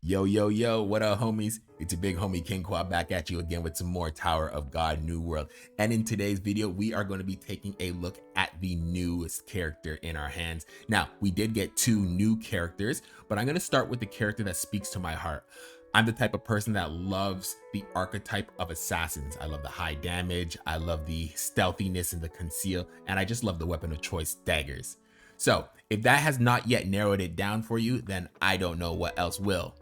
Yo, what up, homies? It's your big homie King Quad back at you again with some more Tower of God New World. And in today's video, we are going to be taking a look at the newest character in our hands. Now, we did get two new characters, but I'm going to start with the character that speaks to my heart. I'm the type of person that loves the archetype of assassins. I love the high damage, I love the stealthiness and the conceal, and I just love the weapon of choice, daggers. So, if that has not yet narrowed it down for you, then I don't know what else will.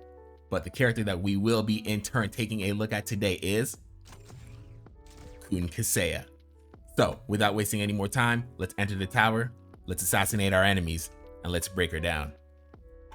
But the character that we will be in turn taking a look at today is Kiseia. So without wasting any more time, let's enter the tower, let's assassinate our enemies, and let's break her down.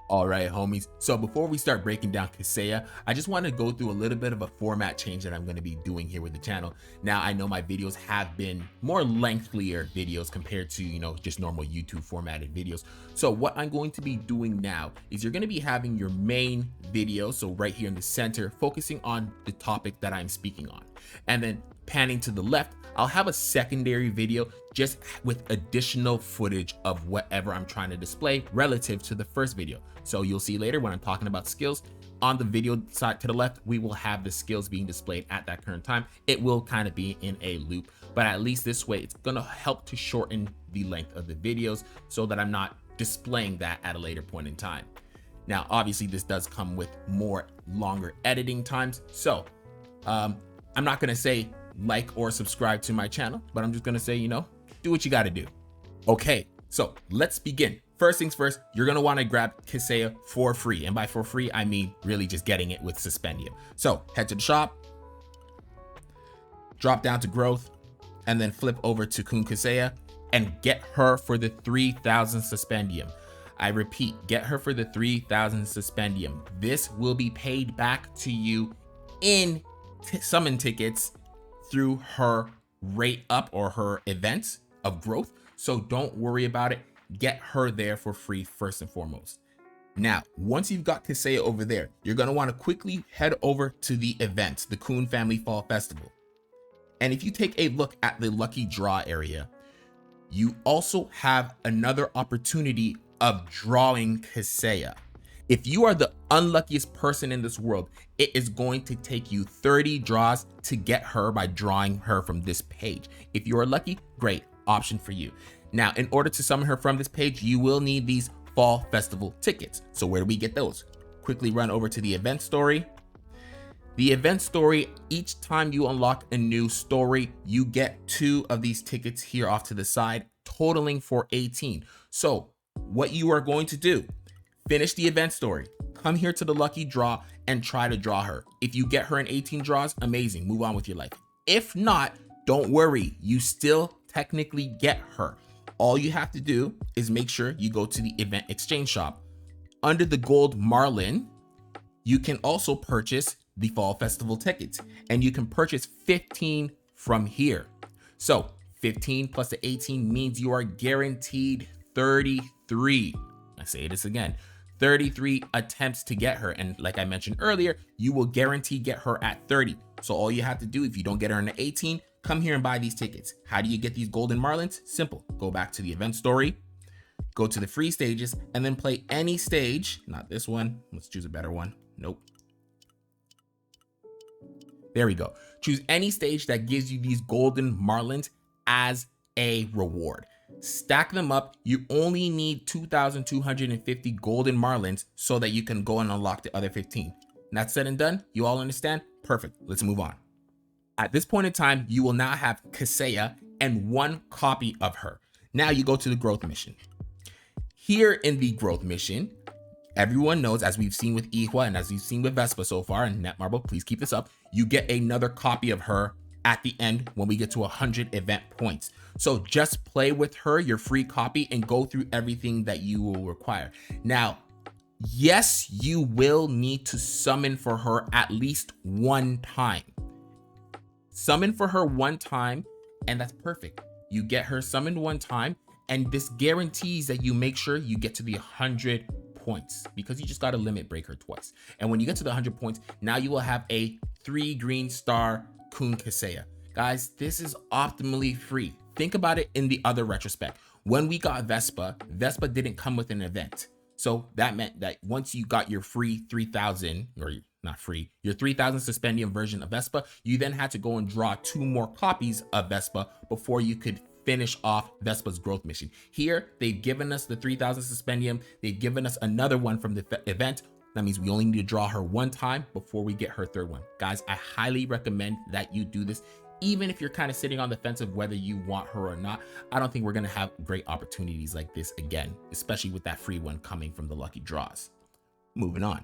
All right, homies. So before we start breaking down Kiseia, I just want to go through a little bit of a format change that I'm going to be doing here with the channel. Now, I know my videos have been more lengthier videos compared to, just normal YouTube formatted videos. So what I'm going to be doing now is you're going to be having your main video. So right here in the center, focusing on the topic that I'm speaking on. And then panning to the left, I'll have a secondary video just with additional footage of whatever I'm trying to display relative to the first video. So you'll see later when I'm talking about skills, on the video side to the left, we will have the skills being displayed at that current time. It will kind of be in a loop, but at least this way, it's gonna help to shorten the length of the videos so that I'm not displaying that at a later point in time. Now, obviously this does come with more longer editing times. So I'm not gonna say like or subscribe to my channel, but I'm just gonna say, do what you gotta do. Okay, so let's begin. First things first, you're gonna wanna grab Kiseia for free. And by for free, I mean really just getting it with Suspendium. So head to the shop, drop down to growth, and then flip over to Kiseia and get her for the 3,000 Suspendium. I repeat, get her for the 3,000 Suspendium. This will be paid back to you in summon tickets through her rate up or her events of growth. So don't worry about it. Get her there for free first and foremost. Now, once you've got Kiseia over there, you're going to want to quickly head over to the event, the Kun Family Fall Festival. And if you take a look at the lucky draw area, you also have another opportunity of drawing Kiseia. If you are the unluckiest person in this world, it is going to take you 30 draws to get her by drawing her from this page. If you are lucky, great, option for you. Now, in order to summon her from this page, you will need these Fall Festival tickets. So where do we get those? Quickly run over to the event story. The event story, each time you unlock a new story, you get 2 of these tickets here off to the side, totaling for 18. So what you are going to do, finish the event story, come here to the lucky draw and try to draw her. If you get her in 18 draws, amazing, move on with your life. If not, don't worry, you still technically get her. All you have to do is make sure you go to the event exchange shop. Under the gold Marlin, you can also purchase the Fall Festival tickets, and you can purchase 15 from here. So 15 plus the 18 means you are guaranteed 33. I say this again, 33 attempts to get her. And like I mentioned earlier, you will guarantee get her at 30. So all you have to do, if you don't get her in the 18, come here and buy these tickets. How do you get these golden Marlins? Simple. Go back to the event story, go to the free stages, and then play any stage. Not this one. Let's choose a better one. Nope. There we go. Choose any stage that gives you these golden Marlins as a reward. Stack them up. You only need 2,250 golden Marlins so that you can go and unlock the other 15. And that's said and done. You all understand? Perfect. Let's move on. At this point in time, you will now have Kiseia and 1 copy of her. Now you go to the growth mission. Here in the growth mission, everyone knows, as we've seen with Ihwa and as we've seen with Vespa so far, and Netmarble, please keep this up, you get another copy of her at the end when we get to 100 event points. So just play with her, your free copy, and go through everything that you will require. Now, yes, you will need to summon for her at least 1 time. Summon for her 1 time, and that's perfect. You get her summoned 1 time, and this guarantees that you make sure you get to the 100 points, because you just got to limit break her twice. And when you get to the 100 points, now you will have a 3 green star Kiseia. Guys, this is optimally free. Think about it in the other retrospect. When we got Vespa, Vespa didn't come with an event. So that meant that once you got your free 3000, or not free, your 3000 Suspendium version of Vespa, you then had to go and draw 2 more copies of Vespa before you could finish off Vespa's growth mission. Here, they've given us the 3000 Suspendium. They've given us another one from the event. That means we only need to draw her 1 time before we get her 3rd one. Guys, I highly recommend that you do this. Even if you're kind of sitting on the fence of whether you want her or not, I don't think we're going to have great opportunities like this again, especially with that free one coming from the lucky draws. Moving on.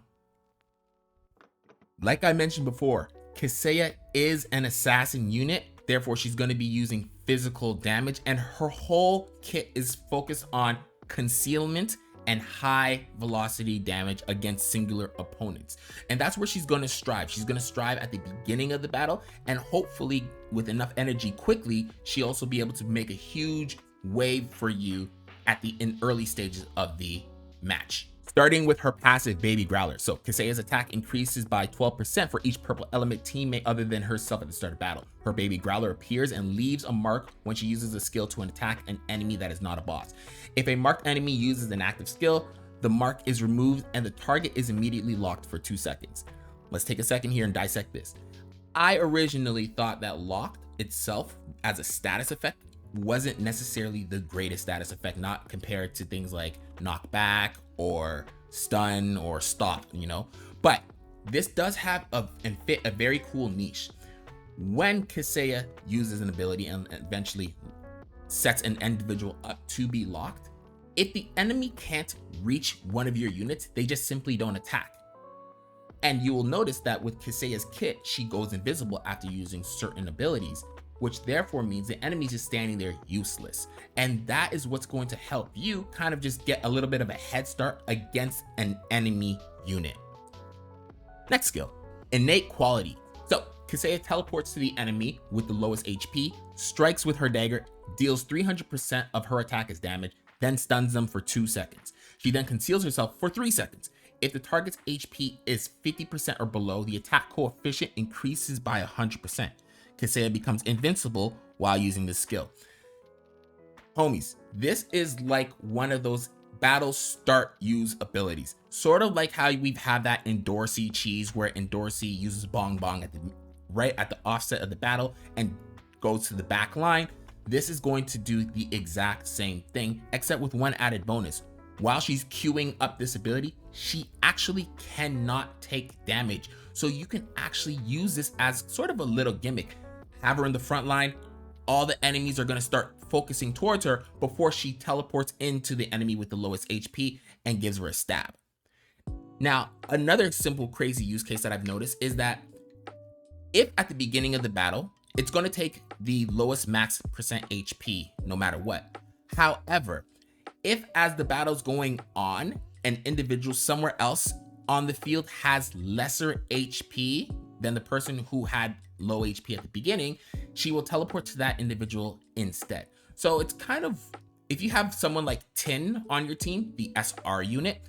Like I mentioned before, Kiseia is an assassin unit. Therefore, she's going to be using physical damage, and her whole kit is focused on concealment and high velocity damage against singular opponents. And that's where she's going to strive. She's going to strive at the beginning of the battle, and hopefully with enough energy quickly, she'll also be able to make a huge wave for you at the early stages of the match. Starting with her passive Baby Growler. So Kiseia's attack increases by 12% for each purple element teammate other than herself at the start of battle. Her Baby Growler appears and leaves a mark when she uses a skill to attack an enemy that is not a boss. If a marked enemy uses an active skill, the mark is removed and the target is immediately locked for 2 seconds. Let's take a second here and dissect this. I originally thought that locked itself as a status effect wasn't necessarily the greatest status effect, not compared to things like knockback or stun or stop, but this does have and fit a very cool niche. When Kiseia uses an ability and eventually sets an individual up to be locked, if the enemy can't reach one of your units, they just simply don't attack. And you will notice that with Kiseia's kit, she goes invisible after using certain abilities, which therefore means the enemy's just standing there useless. And that is what's going to help you kind of just get a little bit of a head start against an enemy unit. Next skill, innate quality. So Kiseia teleports to the enemy with the lowest HP, strikes with her dagger, deals 300% of her attack as damage, then stuns them for 2 seconds. She then conceals herself for 3 seconds. If the target's HP is 50% or below, the attack coefficient increases by 100%. Kiseia becomes invincible while using this skill. Homies, this is like one of those battle start use abilities. Sort of like how we've had that Endorsi cheese where Endorsi uses Bong Bong right at the offset of the battle and goes to the back line. This is going to do the exact same thing, except with one added bonus. While she's queuing up this ability, she actually cannot take damage. So you can actually use this as sort of a little gimmick. Have her in the front line, all the enemies are going to start focusing towards her before she teleports into the enemy with the lowest HP and gives her a stab. Now, another simple crazy use case that I've noticed is that if at the beginning of the battle, it's going to take the lowest max percent HP no matter what. However, if as the battle's going on, an individual somewhere else on the field has lesser HP than the person who had low HP at the beginning, she will teleport to that individual instead. So it's kind of, if you have someone like Tin on your team, the SR unit,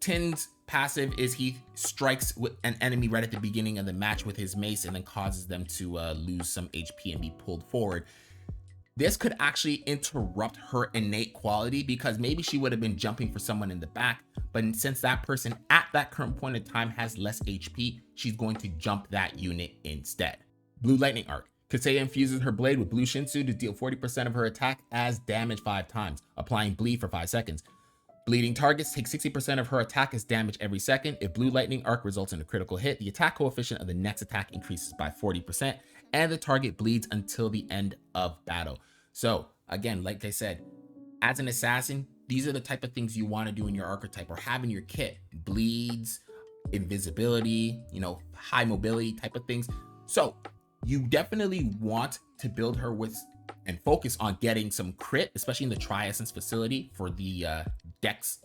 Tin's passive is he strikes with an enemy right at the beginning of the match with his mace and then causes them to lose some HP and be pulled forward. This could actually interrupt her innate quality because maybe she would have been jumping for someone in the back, but since that person at that current point in time has less HP, she's going to jump that unit instead. Blue Lightning Arc. Kiseia infuses her blade with blue Shinsu to deal 40% of her attack as damage 5 times, applying bleed for 5 seconds. Bleeding targets take 60% of her attack as damage every second. If Blue Lightning Arc results in a critical hit, the attack coefficient of the next attack increases by 40%, and the target bleeds until the end of battle. So again, like I said, as an assassin, these are the type of things you want to do in your archetype or have in your kit. Bleeds, invisibility, high mobility type of things. So you definitely want to build her with and focus on getting some crit, especially in the Tri-Essence facility for the decks,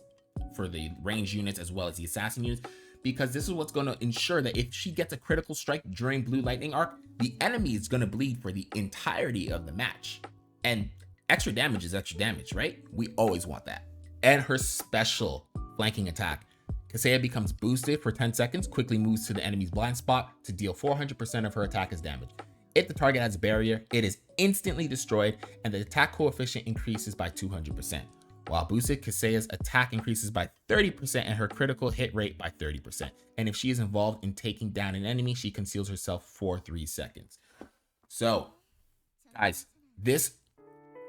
for the range units as well as the assassin units, because this is what's going to ensure that if she gets a critical strike during Blue Lightning Arc, the enemy is going to bleed for the entirety of the match. And extra damage is extra damage, right? We always want that. And her special flanking attack. Kiseia becomes boosted for 10 seconds, quickly moves to the enemy's blind spot to deal 400% of her attack as damage. If the target has a barrier, it is instantly destroyed and the attack coefficient increases by 200%. While boosted, Kiseia's attack increases by 30% and her critical hit rate by 30%. And if she is involved in taking down an enemy, she conceals herself for 3 seconds. So, guys, this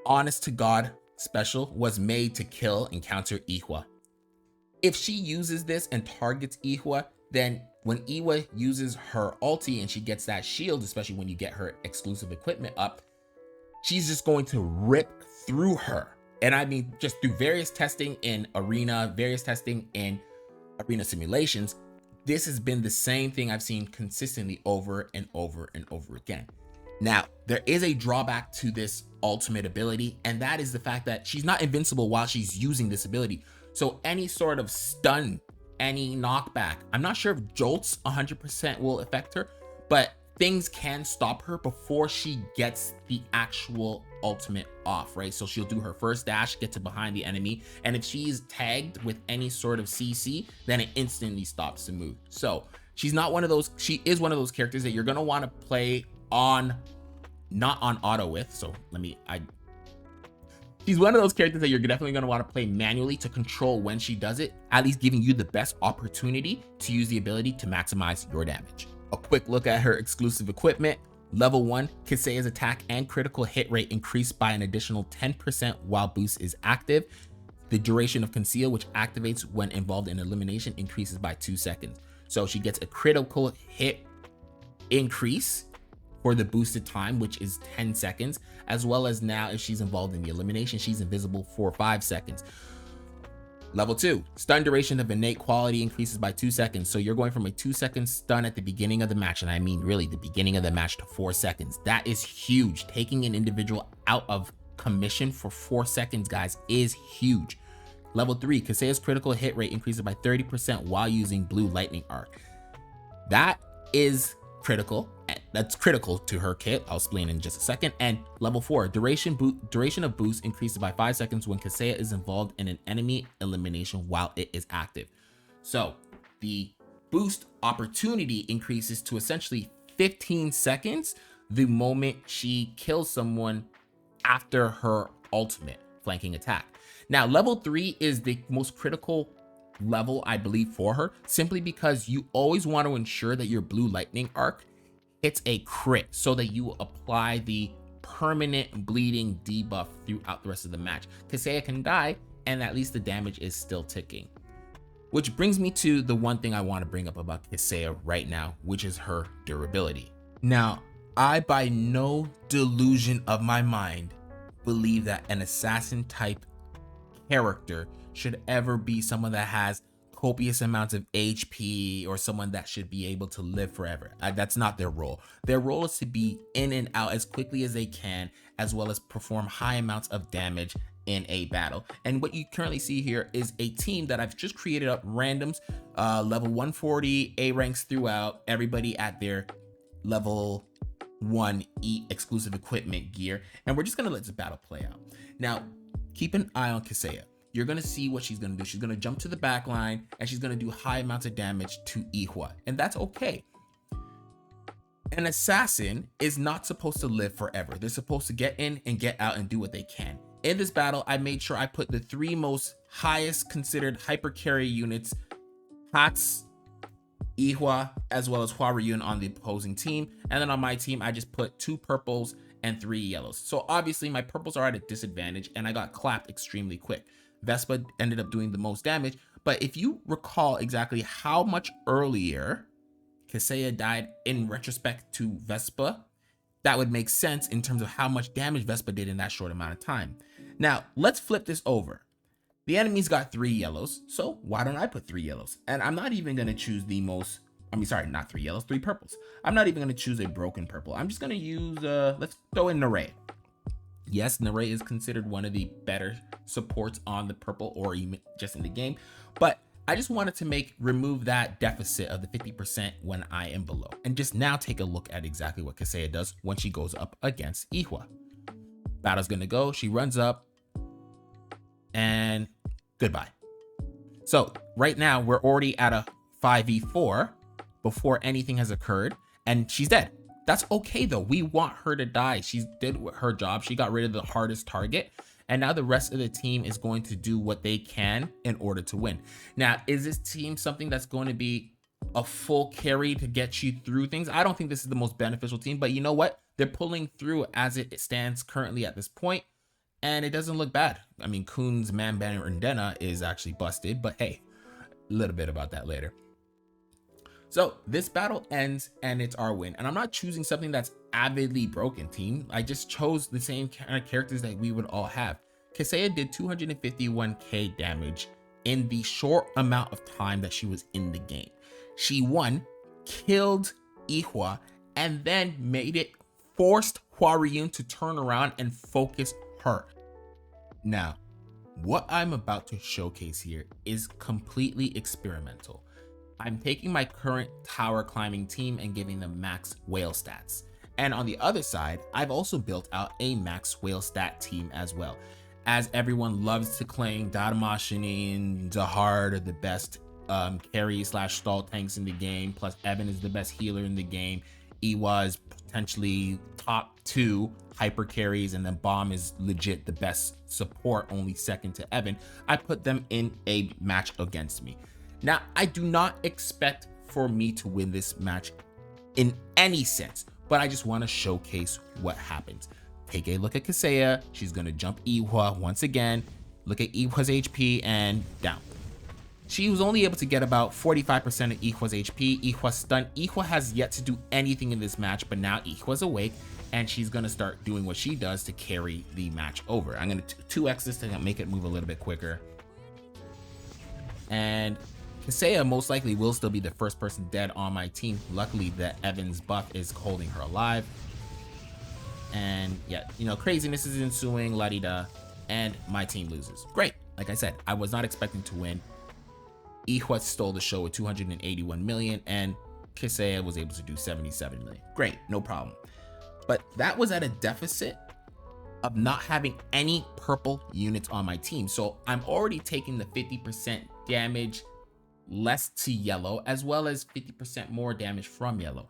honest to God special was made to kill and counter Iwa. If she uses this and targets Iwa, then when Iwa uses her ulti and she gets that shield, especially when you get her exclusive equipment up, she's just going to rip through her. And I mean, just through various testing in arena, various testing in arena simulations, this has been the same thing I've seen consistently over and over and over again. Now, there is a drawback to this ultimate ability, and that is the fact that she's not invincible while she's using this ability. So any sort of stun, any knockback, I'm not sure if jolts 100% will affect her, but things can stop her before she gets the actual ultimate off, right? So she'll do her first dash, get to behind the enemy, and if she's tagged with any sort of CC, then it instantly stops the move. So she's not one of those, she is one of those characters that you're gonna want to play on, not on auto with. So she's one of those characters that you're definitely going to want to play manually to control when she does it, at least giving you the best opportunity to use the ability to maximize your damage. A quick look at her exclusive equipment. Level 1, Kiseia's attack and critical hit rate increase by an additional 10% while boost is active. The duration of conceal, which activates when involved in elimination, increases by 2 seconds. So she gets a critical hit increase for the boosted time, which is 10 seconds, as well as now if she's involved in the elimination, she's invisible for 5 seconds. Level 2, stun duration of innate quality increases by 2 seconds. So you're going from a 2-second stun at the beginning of the match, and I mean really the beginning of the match, to 4 seconds. That is huge. Taking an individual out of commission for 4 seconds, guys, is huge. Level 3, Kiseia's critical hit rate increases by 30% while using blue lightning arc. That is critical. That's critical to her kit. I'll explain in just a second. And level 4, duration of boost increases by 5 seconds when Kiseia is involved in an enemy elimination while it is active. So the boost opportunity increases to essentially 15 seconds the moment she kills someone after her ultimate flanking attack. Now, level 3 is the most critical level, I believe, for her, simply because you always want to ensure that your blue lightning arc hits a crit so that you apply the permanent bleeding debuff throughout the rest of the match. Kiseia can die and at least the damage is still ticking. Which brings me to the one thing I want to bring up about Kiseia right now, which is her durability. Now, I by no delusion of my mind believe that an assassin type character should ever be someone that has copious amounts of HP or someone that should be able to live forever. That's not their role. Their role is to be in and out as quickly as they can, as well as perform high amounts of damage in a battle. And what you currently see here is a team that I've just created up randoms, level 140 A ranks throughout, everybody at their level 1 exclusive equipment gear. And we're just gonna let this battle play out. Now, keep an eye on Kiseia. You're going to see what she's going to do. She's going to jump to the back line and she's going to do high amounts of damage to Iwa. And that's okay. An assassin is not supposed to live forever. They're supposed to get in and get out and do what they can. In this battle, I made sure I put the 3 most highest considered hyper carry units, Hats, Iwa, as well as Hwaryun on the opposing team. And then on my team, I just put 2 purples and 3 yellows. So obviously my purples are at a disadvantage and I got clapped extremely quick. Vespa ended up doing the most damage, but if you recall exactly how much earlier Kiseia died in retrospect to Vespa, that would make sense in terms of how much damage Vespa did in that short amount of time. Now, let's flip this over. The enemy's got 3 yellows, so why don't I put 3 yellows? And I'm not even going to choose the most, not 3 yellows, 3 purples. I'm not even going to choose a broken purple. I'm just going to use, let's throw in Nare. Yes, Nare is considered one of the better supports on the purple or even just in the game, but I just wanted to remove that deficit of the 50% when I am below. And just now take a look at exactly what Kiseia does when she goes up against Iwa. Battle's gonna go, she runs up, and goodbye. So right now we're already at a 5v4 before anything has occurred, and she's dead. That's okay though. We want her to die. She did her job. She got rid of the hardest target. And now the rest of the team is going to do what they can in order to win. Now, is this team something that's going to be a full carry to get you through things? I don't think this is the most beneficial team, but you know what? They're pulling through as it stands currently at this point, and it doesn't look bad. I mean, Kuhn's man Bandana is actually busted, but hey, a little bit about that later. So this battle ends and it's our win. And I'm not choosing something that's avidly broken, team. I just chose the same kind of characters that we would all have. Kiseia did 251k damage in the short amount of time that she was in the game. She won, killed Ihua, and then made it forced Hwaryun to turn around and focus her. Now, what I'm about to showcase here is completely experimental. I'm taking my current tower climbing team and giving them max whale stats. And on the other side, I've also built out a max whale stat team as well. As everyone loves to claim, Dadamashi and Zahard are the best carry / stall tanks in the game, plus Evan is the best healer in the game. Iwa is potentially top 2 hyper carries, and then Bomb is legit the best support, only second to Evan. I put them in a match against me. Now, I do not expect for me to win this match in any sense, but I just want to showcase what happens. Take a look at Kiseia. She's going to jump Ihua once again. Look at Ihua's HP and down. She was only able to get about 45% of Ihua's HP. Ihua's stunned. Ihua has yet to do anything in this match, but now Ihua's awake and she's going to start doing what she does to carry the match over. I'm going to 2x this to make it move a little bit quicker. And Kiseia most likely will still be the first person dead on my team. Luckily, that Evan's buff is holding her alive. And yeah, you know, craziness is ensuing, la-di-da, and my team loses. Great. Like I said, I was not expecting to win. Ihua stole the show with 281 million, and Kiseia was able to do 77 million. Great, no problem. But that was at a deficit of not having any purple units on my team. So I'm already taking the 50% damage less to yellow, as well as 50% more damage from yellow.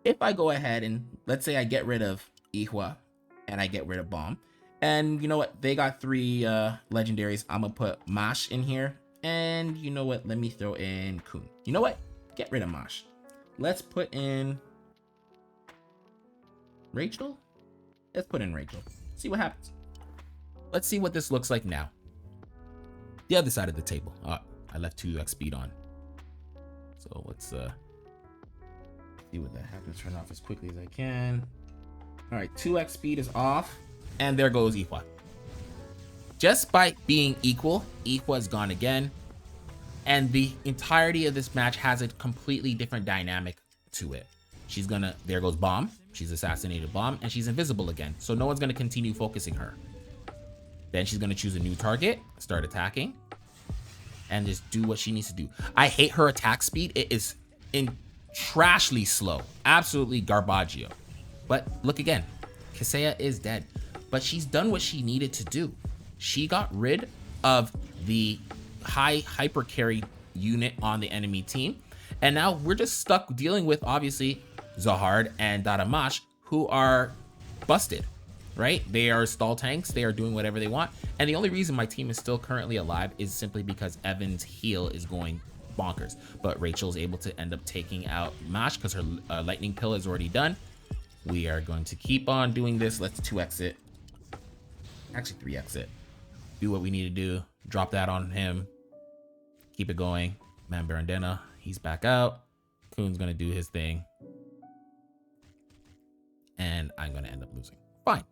If I go ahead and let's say I get rid of Ihua and I get rid of Bomb, and you know what, they got 3 legendaries. I'm gonna put Mash in here, and you know what, let me throw in Kuhn. You know what, get rid of Mash. Let's put in Rachel. Let's put in Rachel, see what happens. Let's see what this looks like now. The other side of the table. I left 2x speed on. So let's see what that happens. Turn off as quickly as I can. All right, 2x speed is off, and there goes Ihua. Just by being equal, Ihua's gone again, and the entirety of this match has a completely different dynamic to it. She's gonna, there goes Bomb. She's assassinated Bomb, and she's invisible again, so no one's gonna continue focusing her. Then she's gonna choose a new target, start attacking, and just do what she needs to do. I hate her attack speed. It is trashly slow, absolutely garbaggio. But look again, Kiseia is dead, but she's done what she needed to do. She got rid of the high hyper carry unit on the enemy team, and now we're just stuck dealing with obviously Zahard and Dadamash, who are busted. Right? They are stall tanks. They are doing whatever they want. And the only reason my team is still currently alive is simply because Evan's heal is going bonkers. But Rachel's able to end up taking out Mash because her lightning pill is already done. We are going to keep on doing this. Let's 2x it. Actually 3x it. Do what we need to do. Drop that on him. Keep it going. Man Barandena, he's back out. Kuhn's going to do his thing. And I'm going to end up losing. Fine.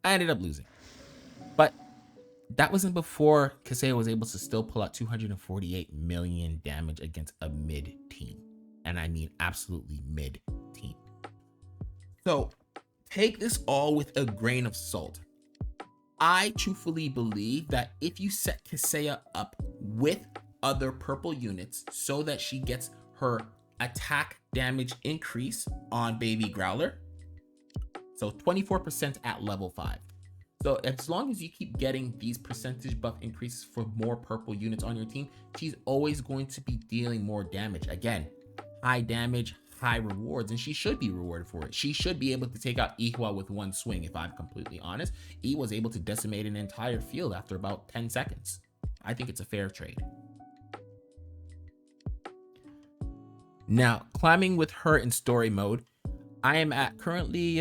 I ended up losing, but that wasn't before Kiseia was able to still pull out 248 million damage against a mid team. And I mean absolutely mid team. So take this all with a grain of salt. I truthfully believe that if you set Kiseia up with other purple units so that she gets her attack damage increase on Baby Growler, so 24% at level 5. So as long as you keep getting these percentage buff increases for more purple units on your team, she's always going to be dealing more damage. Again, high damage, high rewards, and she should be rewarded for it. She should be able to take out Iwa with one swing, if I'm completely honest. E was able to decimate an entire field after about 10 seconds. I think it's a fair trade. Now, climbing with her in story mode, I am at currently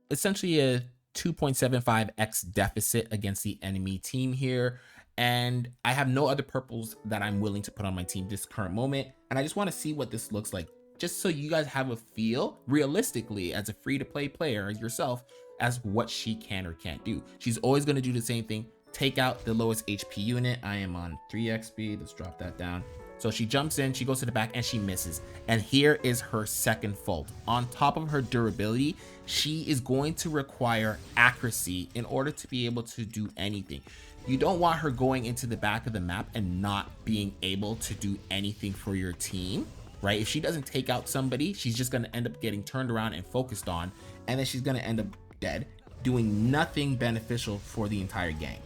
essentially a 2.75x deficit against the enemy team here. And I have no other purples that I'm willing to put on my team this current moment. And I just want to see what this looks like, just so you guys have a feel realistically as a free-to-play player as yourself as what she can or can't do. She's always going to do the same thing, take out the lowest HP unit. I am on 3x speed. Let's drop that down. So she jumps in, she goes to the back, and she misses. And here is her second fault. On top of her durability, she is going to require accuracy in order to be able to do anything. You don't want her going into the back of the map and not being able to do anything for your team, right? If she doesn't take out somebody, she's just going to end up getting turned around and focused on, and then she's going to end up dead, doing nothing beneficial for the entire gang.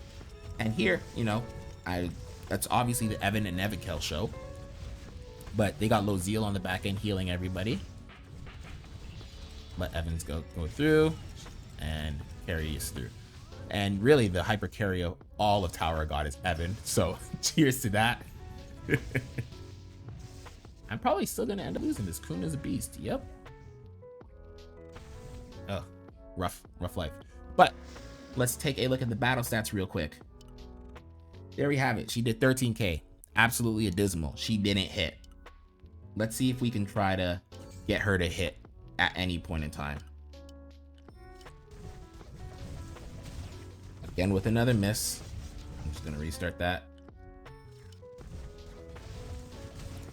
And here, you know, that's obviously the Evan and Evikel show, but they got low zeal on the back end healing everybody. Let Evans go through and carry us through. And really the hyper carry of all of Tower of God is Evan. So cheers to that. I'm probably still gonna end up losing this. Kun is a beast. Yep. Oh, rough life. But let's take a look at the battle stats real quick. There we have it. She did 13k. Absolutely abysmal. She didn't hit. Let's see if we can try to get her to hit at any point in time. Again with another miss. I'm just gonna restart that.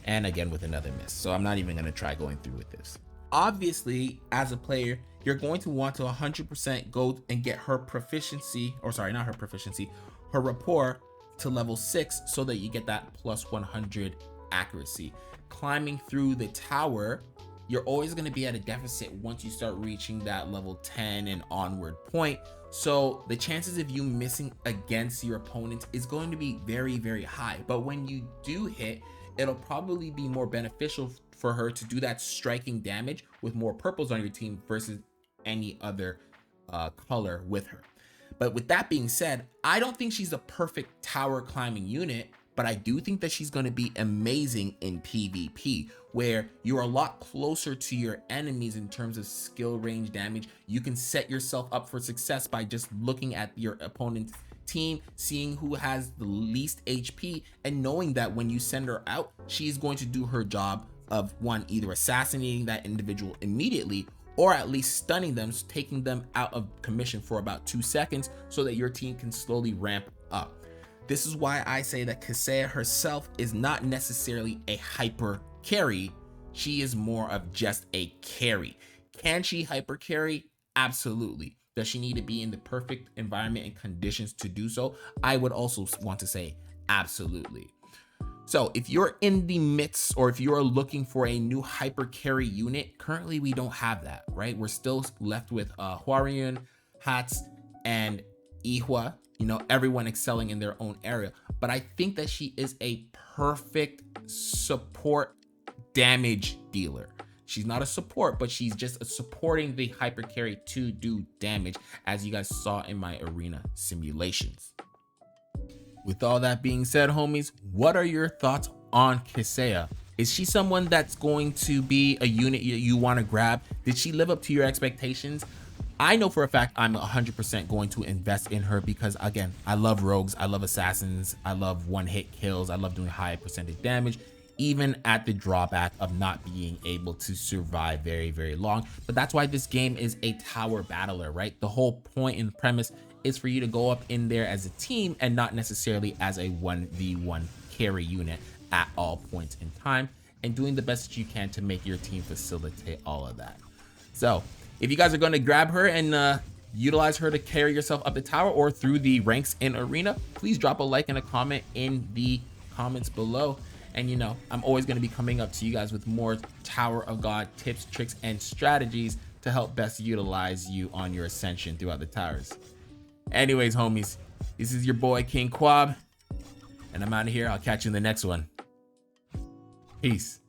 And again with another miss. So I'm not even gonna try going through with this. Obviously, as a player, you're going to want to 100% go and get her proficiency, or sorry, not her proficiency, her rapport to level 6 so that you get that plus 100 accuracy. Climbing through the tower, you're always going to be at a deficit once you start reaching that level 10 and onward point. So the chances of you missing against your opponent is going to be very, very high. But when you do hit, it'll probably be more beneficial for her to do that striking damage with more purples on your team versus any other color with her. But with that being said, I don't think she's a perfect tower climbing unit, but I do think that she's going to be amazing in PvP, where you're a lot closer to your enemies in terms of skill range damage. You can set yourself up for success by just looking at your opponent's team, seeing who has the least HP, and knowing that when you send her out, she's going to do her job of one, either assassinating that individual immediately, or at least stunning them, taking them out of commission for about 2 seconds so that your team can slowly ramp up. This is why I say that Kiseia herself is not necessarily a hyper carry. She is more of just a carry. Can she hyper carry? Absolutely. Does she need to be in the perfect environment and conditions to do so? I would also want to say absolutely. So if you're in the midst, or if you're looking for a new hyper carry unit, currently we don't have that, right? We're still left with Hwarian, Hats, and Ihwa, you know, everyone excelling in their own area. But I think that she is a perfect support damage dealer. She's not a support, but she's just supporting the hyper carry to do damage, as you guys saw in my arena simulations. With all that being said, homies, what are your thoughts on Kiseia? Is she someone that's going to be a unit you want to grab? Did she live up to your expectations? I know for a fact I'm 100% going to invest in her because, again, I love rogues, I love assassins, I love one-hit kills, I love doing high percentage damage, even at the drawback of not being able to survive very, very long. But that's why this game is a tower battler, right? The whole point and premise is for you to go up in there as a team and not necessarily as a 1v1 carry unit at all points in time, and doing the best that you can to make your team facilitate all of that. So if you guys are going to grab her and utilize her to carry yourself up the tower or through the ranks in arena, please drop a like and a comment in the comments below. And you know, I'm always going to be coming up to you guys with more Tower of God tips, tricks, and strategies to help best utilize you on your ascension throughout the towers. Anyways, homies, this is your boy King Quab, and I'm out of here. I'll catch you in the next one. Peace.